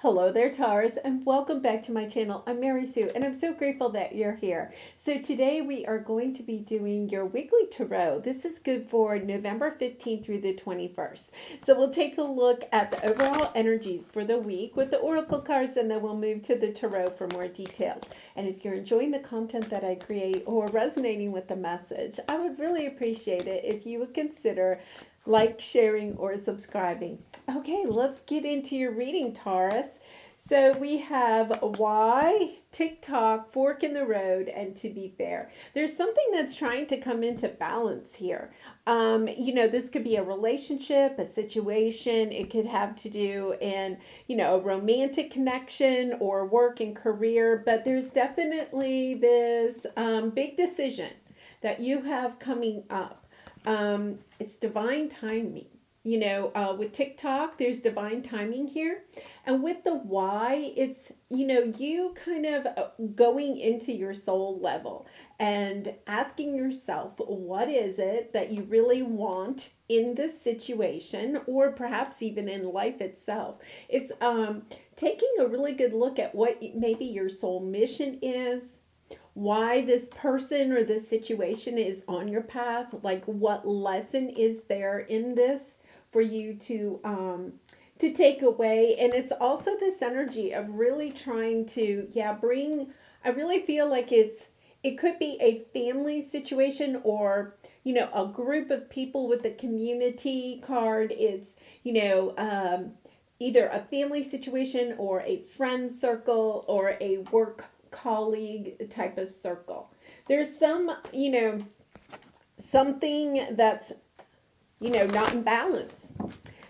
Hello there, Taurus, and welcome back to my channel. I'm Mary Sue, and I'm so grateful that you're here. So today we are going to be doing your weekly tarot. This is good for November 15th through the 21st. So we'll take a look at the overall energies for the week with the oracle cards, and then we'll move to the tarot for more details. And if you're enjoying the content that I create or resonating with the message, I would really appreciate it if you would consider sharing, or subscribing. Okay, let's get into your reading, Taurus. So we have why, TikTok, fork in the road, and to be fair. There's something that's trying to come into balance here. This could be a relationship, a situation. It could have to do in, a romantic connection or work and career. But there's definitely this big decision that you have coming up. It's divine timing. With TikTok, there's divine timing here. And with the why, it's, you kind of going into your soul level and asking yourself, what is it that you really want in this situation, or perhaps even in life itself? It's taking a really good look at what maybe your soul mission is, why this person or this situation is on your path, like what lesson is there in this for you to take away. And it's also this energy of really trying to I really feel like it could be a family situation, or a group of people with the community card. It's either a family situation or a friend circle or a work colleague type of circle. There's some, something that's, not in balance.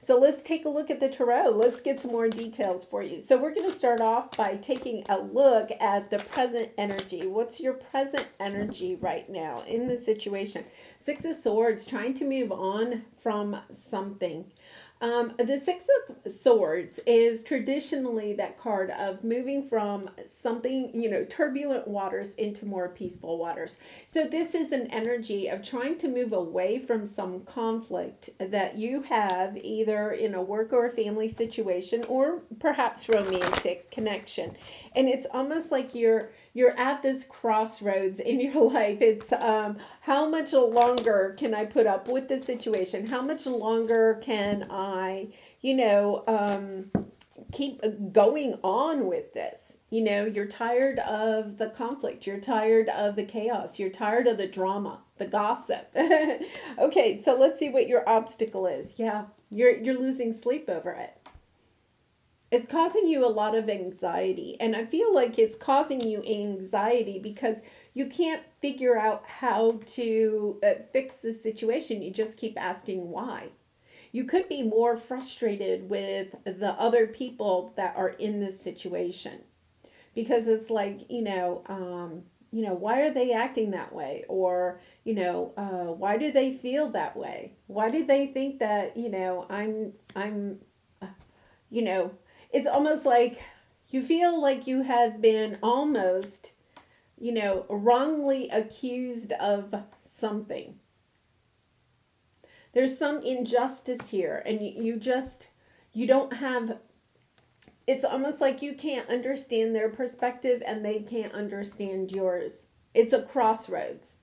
So let's take a look at the tarot. Let's get some more details for you. So we're going to start off by taking a look at the present energy. What's your present energy right now in the situation? Six of Swords, trying to move on from something. The Six of Swords is traditionally that card of moving from something, turbulent waters into more peaceful waters. So this is an energy of trying to move away from some conflict that you have either in a work or a family situation, or perhaps romantic connection. And it's almost like you're at this crossroads in your life. It's how much longer can I put up with this situation? How much longer can I, keep going on with this? You're tired of the conflict. You're tired of the chaos. You're tired of the drama, the gossip. Okay, so let's see what your obstacle is. Yeah, you're losing sleep over it. It's causing you a lot of anxiety. And I feel like it's causing you anxiety because you can't figure out how to fix the situation. You just keep asking why. You could be more frustrated with the other people that are in this situation, because it's like, why are they acting that way? Or, why do they feel that way? Why do they think that, it's almost like you feel like you have been almost, wrongly accused of something. There's some injustice here, and you don't have, it's almost like you can't understand their perspective and they can't understand yours. It's a crossroads.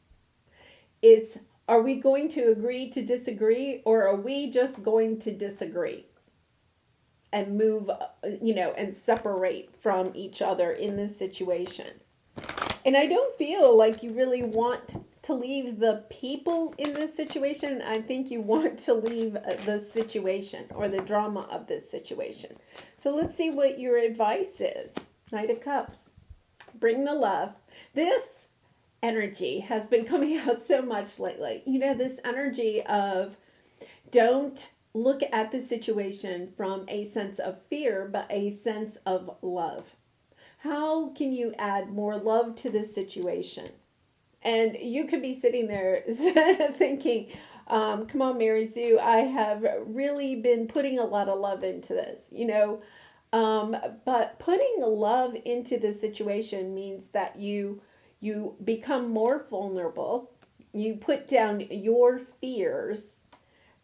Are we going to agree to disagree, or are we just going to disagree and move, and separate from each other in this situation? And I don't feel like you really want to leave the people in this situation. I think you want to leave the situation or the drama of this situation. So let's see what your advice is. Knight of Cups. Bring the love. This energy has been coming out so much lately. This energy of don't look at the situation from a sense of fear, but a sense of love. How can you add more love to this situation? And you could be sitting there thinking, come on, Mary Sue, I have really been putting a lot of love into this, but putting love into the situation means that you become more vulnerable. You put down your fears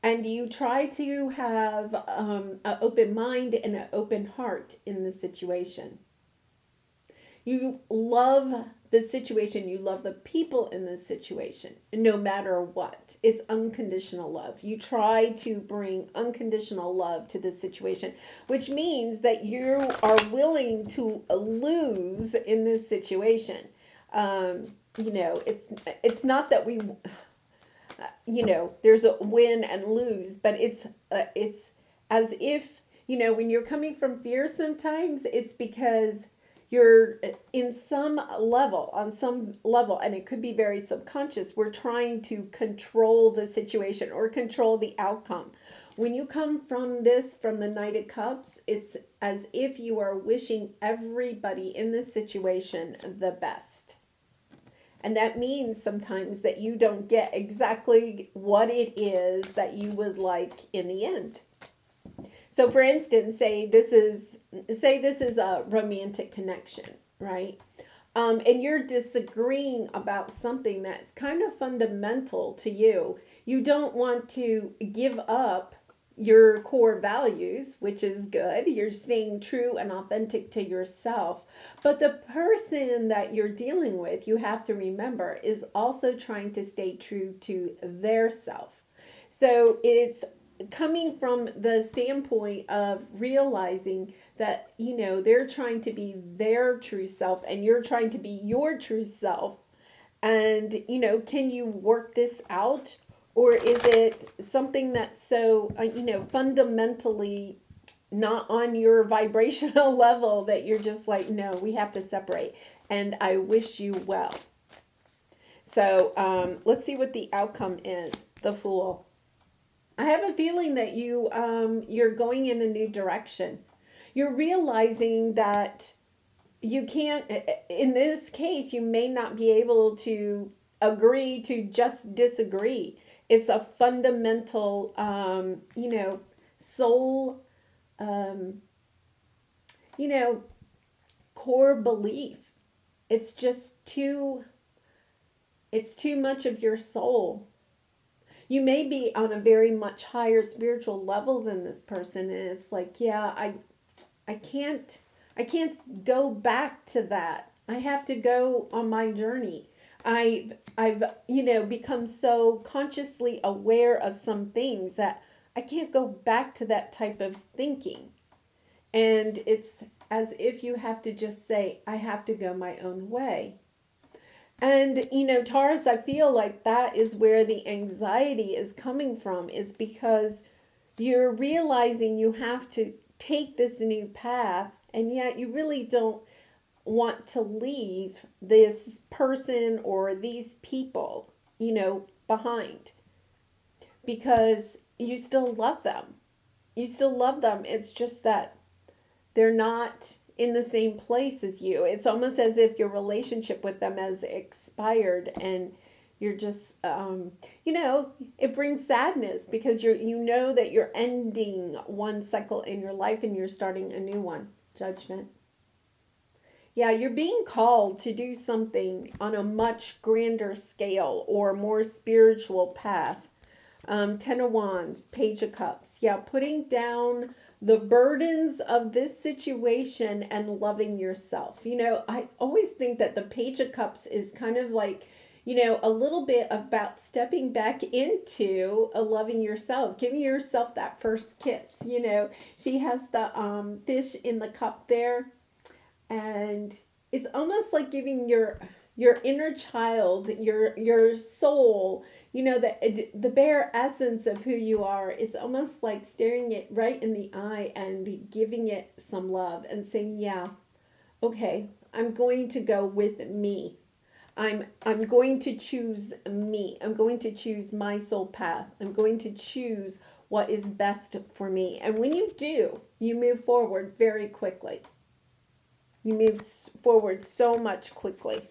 And you try to have an open mind and an open heart in the situation. You love the situation. You love the people in this situation, no matter what. It's unconditional love. You try to bring unconditional love to this situation, which means that you are willing to lose in this situation. It's not that we, there's a win and lose, but it's as if, when you're coming from fear sometimes, it's because you're on some level, and it could be very subconscious, we're trying to control the situation or control the outcome. When you come from the Knight of Cups, it's as if you are wishing everybody in this situation the best. And that means sometimes that you don't get exactly what it is that you would like in the end. So for instance, say this is a romantic connection, right? And you're disagreeing about something that's kind of fundamental to you. You don't want to give up your core values, which is good. You're staying true and authentic to yourself. But the person that you're dealing with, you have to remember, is also trying to stay true to their self. So it's coming from the standpoint of realizing that, they're trying to be their true self and you're trying to be your true self. And, can you work this out? Or is it something that's so, fundamentally not on your vibrational level that you're just like, no, we have to separate. And I wish you well. So let's see what the outcome is. The Fool. I have a feeling that you're going in a new direction. You're realizing that you can't, in this case, you may not be able to agree to just disagree. It's a fundamental, soul, core belief. It's too much of your soul. You may be on a very much higher spiritual level than this person, and it's like, yeah, I can't go back to that. I have to go on my journey. I've become so consciously aware of some things that I can't go back to that type of thinking. And it's as if you have to just say, I have to go my own way. And, Taurus, I feel like that is where the anxiety is coming from, is because you're realizing you have to take this new path, and yet you really don't want to leave this person or these people, behind, because you still love them. You still love them. It's just that they're not in the same place as you. It's almost as if your relationship with them has expired, and you're just, it brings sadness because you know that you're ending one cycle in your life and you're starting a new one. Judgment. Yeah, you're being called to do something on a much grander scale or more spiritual path. Ten of Wands, Page of Cups. Yeah, putting down the burdens of this situation and loving yourself. I always think that the Page of Cups is kind of like, a little bit about stepping back into loving yourself, giving yourself that first kiss. She has the fish in the cup there, and it's almost like giving your inner child, your soul, the bare essence of who you are. It's almost like staring it right in the eye and giving it some love and saying, yeah, okay, I'm going to go with me. I'm going to choose me. I'm going to choose my soul path. I'm going to choose what is best for me. And when you do, you move forward very quickly. You move forward so quickly.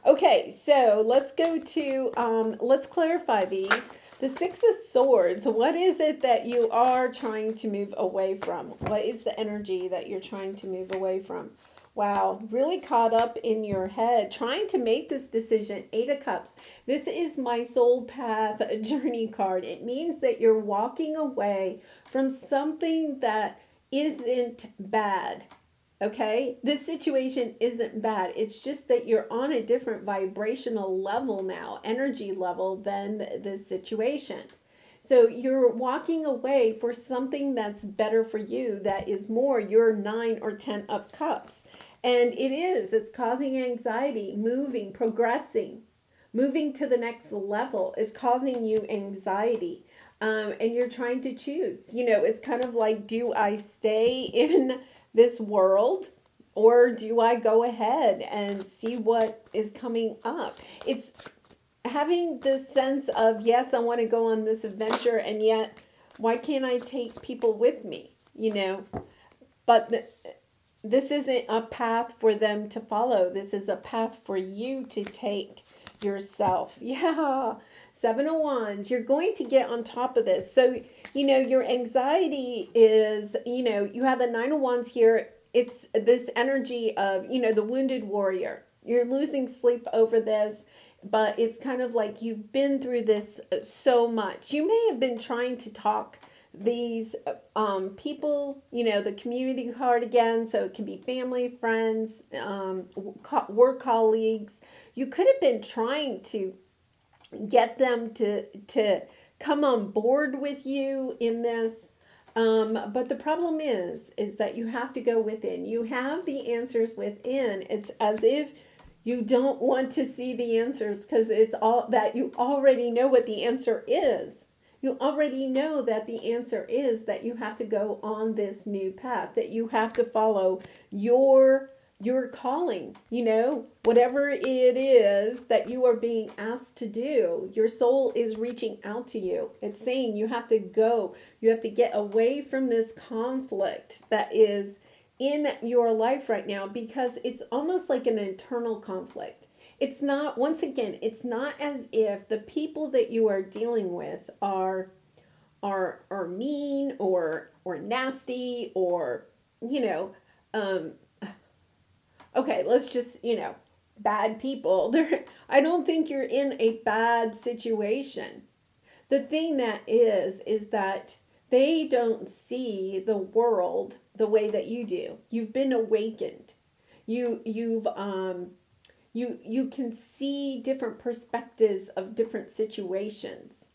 Okay, so let's go to, let's clarify these. The Six of Swords, what is it that you are trying to move away from? What is the energy that you're trying to move away from? Wow, really caught up in your head trying to make this decision. Eight of Cups. This is my soul path journey card. It means that you're walking away from something that isn't bad. Okay? This situation isn't bad. It's just that you're on a different vibrational level now, energy level than this situation. So you're walking away for something that's better for you, that is more your 9 or 10 of Cups. And it's causing anxiety, moving, progressing, moving to the next level is causing you anxiety. And you're trying to choose. It's kind of like, do I stay in this world or do I go ahead and see what is coming up? It's having this sense of, yes, I want to go on this adventure, and yet why can't I take people with me? But this isn't a path for them to follow. This is a path for you to take yourself. Yeah. 7 of Wands. You're going to get on top of this. So, your anxiety is, you have the 9 of Wands here. It's this energy of, the wounded warrior. You're losing sleep over this, but it's kind of like you've been through this so much. You may have been trying to talk these people, the community card again, so it can be family, friends, work colleagues. You could have been trying to get them to come on board with you in this. But the problem is that you have to go within. You have the answers within. It's as if you don't want to see the answers because it's all that you already know what the answer is. You already know that the answer is that you have to go on this new path, that you have to follow your calling, whatever it is that you are being asked to do. Your soul is reaching out to you. It's saying you have to go. You have to get away from this conflict that is in your life right now, because it's almost like an internal conflict. It's not, once again, it's not as if the people that you are dealing with are mean or nasty or, okay, let's just, bad people. I don't think you're in a bad situation. The thing that is that they don't see the world the way that you do. You've been awakened. You can see different perspectives of different situations.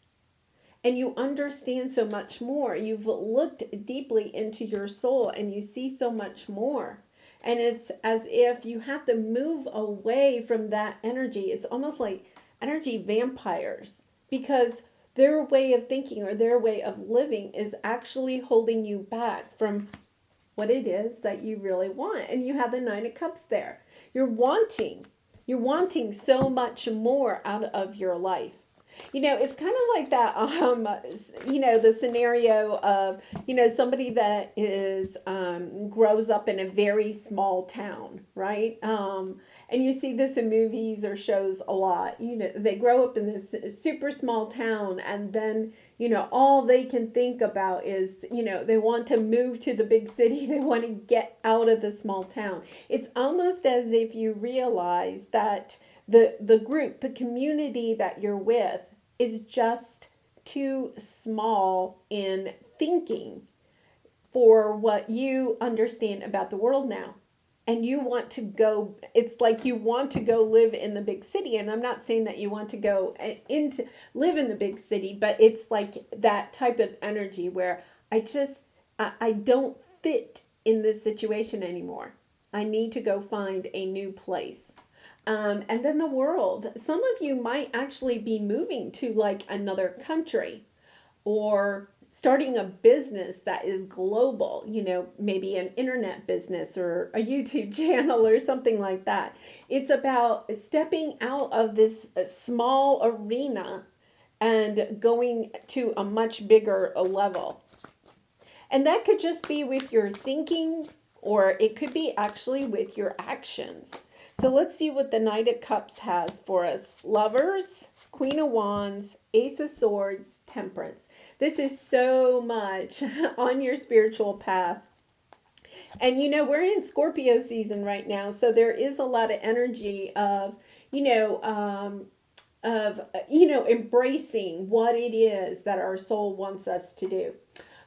And you understand so much more. You've looked deeply into your soul and you see so much more. And it's as if you have to move away from that energy. It's almost like energy vampires, because their way of thinking or their way of living is actually holding you back from what it is that you really want. And you have the 9 of Cups there. You're wanting so much more out of your life. It's kind of like that, the scenario of, somebody that is, grows up in a very small town, right? And you see this in movies or shows a lot. They grow up in this super small town, and then, all they can think about is, they want to move to the big city. They want to get out of the small town. It's almost as if you realize that the group, the community that you're with is just too small in thinking for what you understand about the world now. And you want to go, it's like you want to go live in the big city. And I'm not saying that you want to go live in the big city, but it's like that type of energy where I don't fit in this situation anymore. I need to go find a new place. And then the world. Some of you might actually be moving to like another country or starting a business that is global, maybe an internet business or a YouTube channel or something like that. It's about stepping out of this small arena and going to a much bigger level. And that could just be with your thinking, or it could be actually with your actions. So let's see what the Knight of Cups has for us. Lovers, Queen of Wands, Ace of Swords, Temperance. This is so much on your spiritual path. And we're in Scorpio season right now, so there is a lot of energy of, you know, embracing what it is that our soul wants us to do.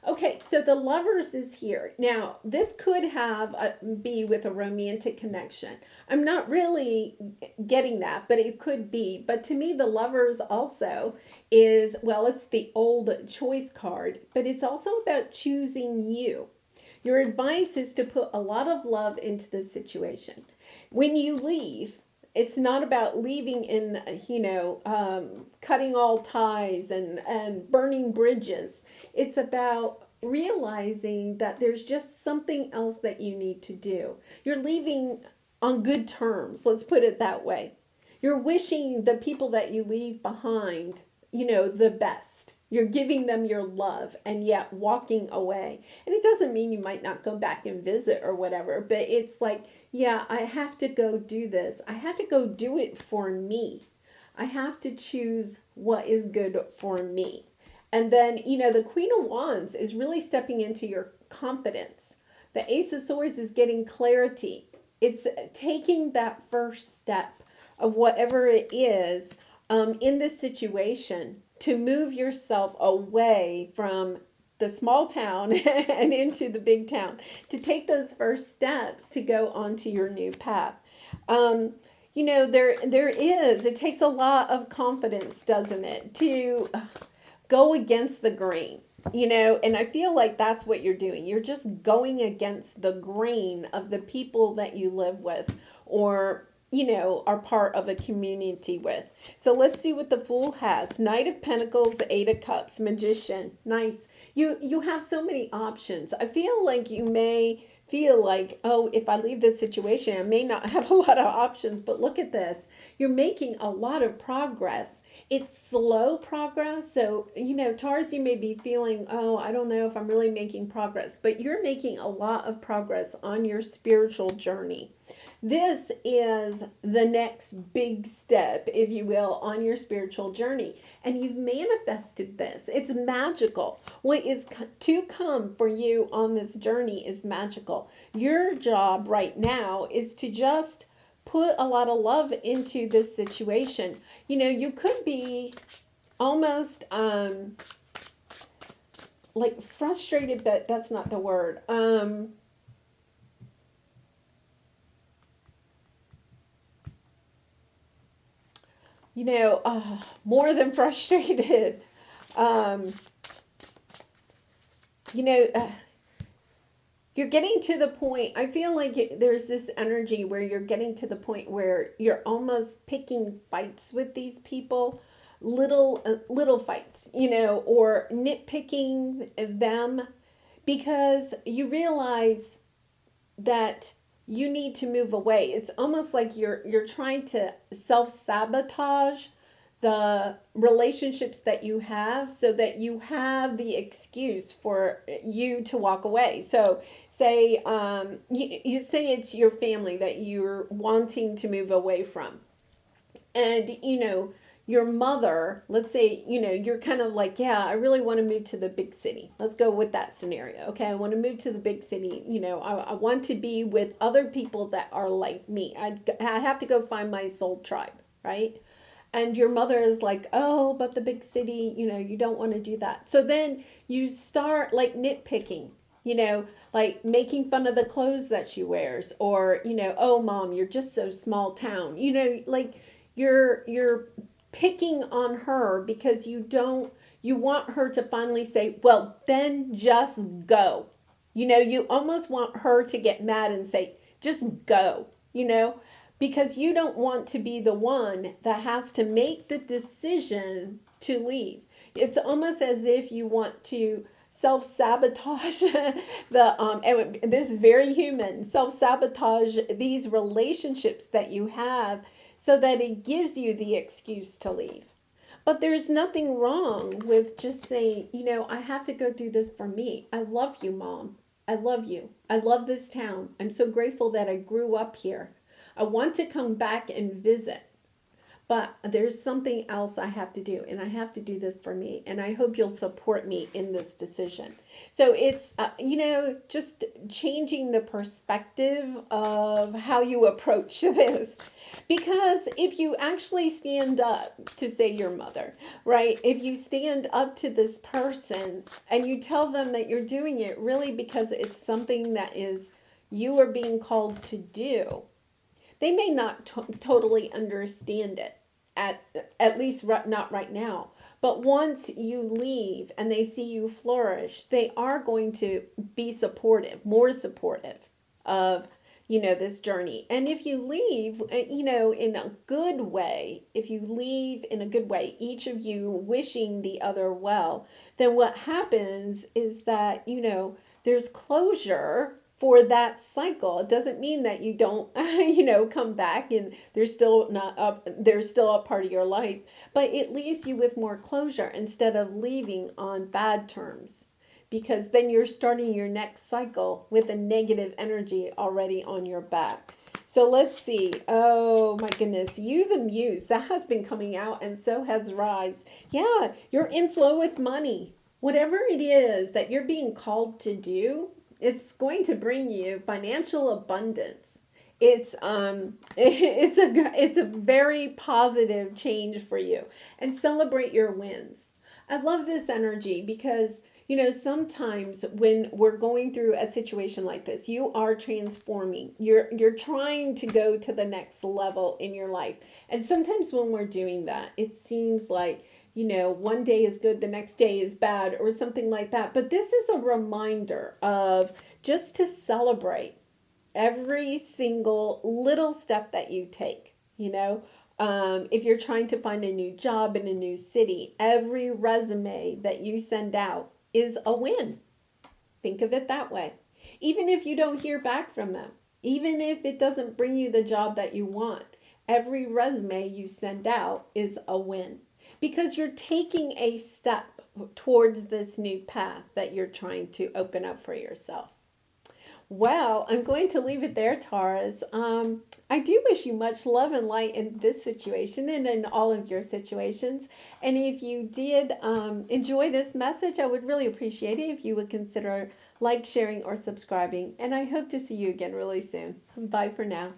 Okay, so the Lovers is here. Now, this could have be with a romantic connection. I'm not really getting that, but it could be. But to me, the Lovers also is, well, it's the old choice card, but it's also about choosing you. Your advice is to put a lot of love into this situation. When you leave, it's not about leaving in, cutting all ties and burning bridges. It's about realizing that there's just something else that you need to do. You're leaving on good terms, let's put it that way. You're wishing the people that you leave behind, the best. You're giving them your love and yet walking away. And it doesn't mean you might not go back and visit or whatever, but it's like, yeah, I have to go do this. I have to go do it for me. I have to choose what is good for me. And then, the Queen of Wands is really stepping into your confidence. The Ace of Swords is getting clarity. It's taking that first step of whatever it is in this situation to move yourself away from the small town and into the big town, to take those first steps to go onto your new path. It takes a lot of confidence, doesn't it, to go against the grain, and I feel like that's what you're doing. You're just going against the grain of the people that you live with or are part of a community with. So let's see what the Fool has. Knight of Pentacles, Eight of Cups, Magician. Nice. You have so many options. I feel like you may feel like, oh, if I leave this situation, I may not have a lot of options. But look at this. You're making a lot of progress. It's slow progress. So, Taurus, you may be feeling, oh, I don't know if I'm really making progress. But you're making a lot of progress on your spiritual journey. This is the next big step, if you will, on your spiritual journey. And you've manifested this. It's magical. What is to come for you on this journey is magical. Your job right now is to just put a lot of love into this situation. You could be almost like frustrated, but that's not the word. More than frustrated. You're getting to the point, I feel like there's this energy where you're getting to the point where you're almost picking fights with these people, little fights, or nitpicking them because you realize that you need to move away. It's almost like you're trying to self-sabotage the relationships that you have so that you have the excuse for you to walk away. So say you say it's your family that you're wanting to move away from. And your mother, let's say, you're kind of like, yeah, I really want to move to the big city. Let's go with that scenario. Okay, I want to move to the big city. I want to be with other people that are like me. I have to go find my soul tribe, right? And your mother is like, oh, but the big city, you don't want to do that. So then you start like nitpicking, like making fun of the clothes that she wears, or, oh, mom, you're just so small town. Like you're picking on her because you want her to finally say, well, then just go. You almost want her to get mad and say, just go, because you don't want to be the one that has to make the decision to leave. It's almost as if you want to self-sabotage and this is very human, self-sabotage these relationships that you have so that it gives you the excuse to leave. But there's nothing wrong with just saying, I have to go do this for me. I love you, Mom. I love you. I love this town. I'm so grateful that I grew up here. I want to come back and visit. but there's something else I have to do, and I have to do this for me, and I hope you'll support me in this decision. So it's, just changing the perspective of how you approach this. Because if you actually stand up to, say, your mother, right? If you stand up to this person and you tell them that you're doing it really because it's something that is you are being called to do, they may not totally understand it, at least not right now. But once you leave and they see you flourish, they are going to be supportive, more supportive of, this journey. And if you leave, in a good way, if you leave in a good way, each of you wishing the other well, then what happens is that, there's closure for that cycle. It doesn't mean that you don't, come back and there's still a part of your life, but it leaves you with more closure instead of leaving on bad terms, because then you're starting your next cycle with a negative energy already on your back. So let's see. Oh my goodness. You, the Muse, that has been coming out, and so has Rise. Yeah, you're in flow with money. Whatever it is that you're being called to do, it's going to bring you financial abundance. It's a very positive change for you, and celebrate your wins. I love this energy because sometimes when we're going through a situation like this, you are transforming. You're trying to go to the next level in your life. And sometimes when we're doing that, it seems like, one day is good, the next day is bad, or something like that. But this is a reminder of just to celebrate every single little step that you take, if you're trying to find a new job in a new city, every resume that you send out is a win. Think of it that way. Even if you don't hear back from them, even if it doesn't bring you the job that you want, every resume you send out is a win, because you're taking a step towards this new path that you're trying to open up for yourself. Well, I'm going to leave it there, Taurus. I do wish you much love and light in this situation and in all of your situations. And if you did enjoy this message, I would really appreciate it if you would consider sharing, or subscribing. And I hope to see you again really soon. Bye for now.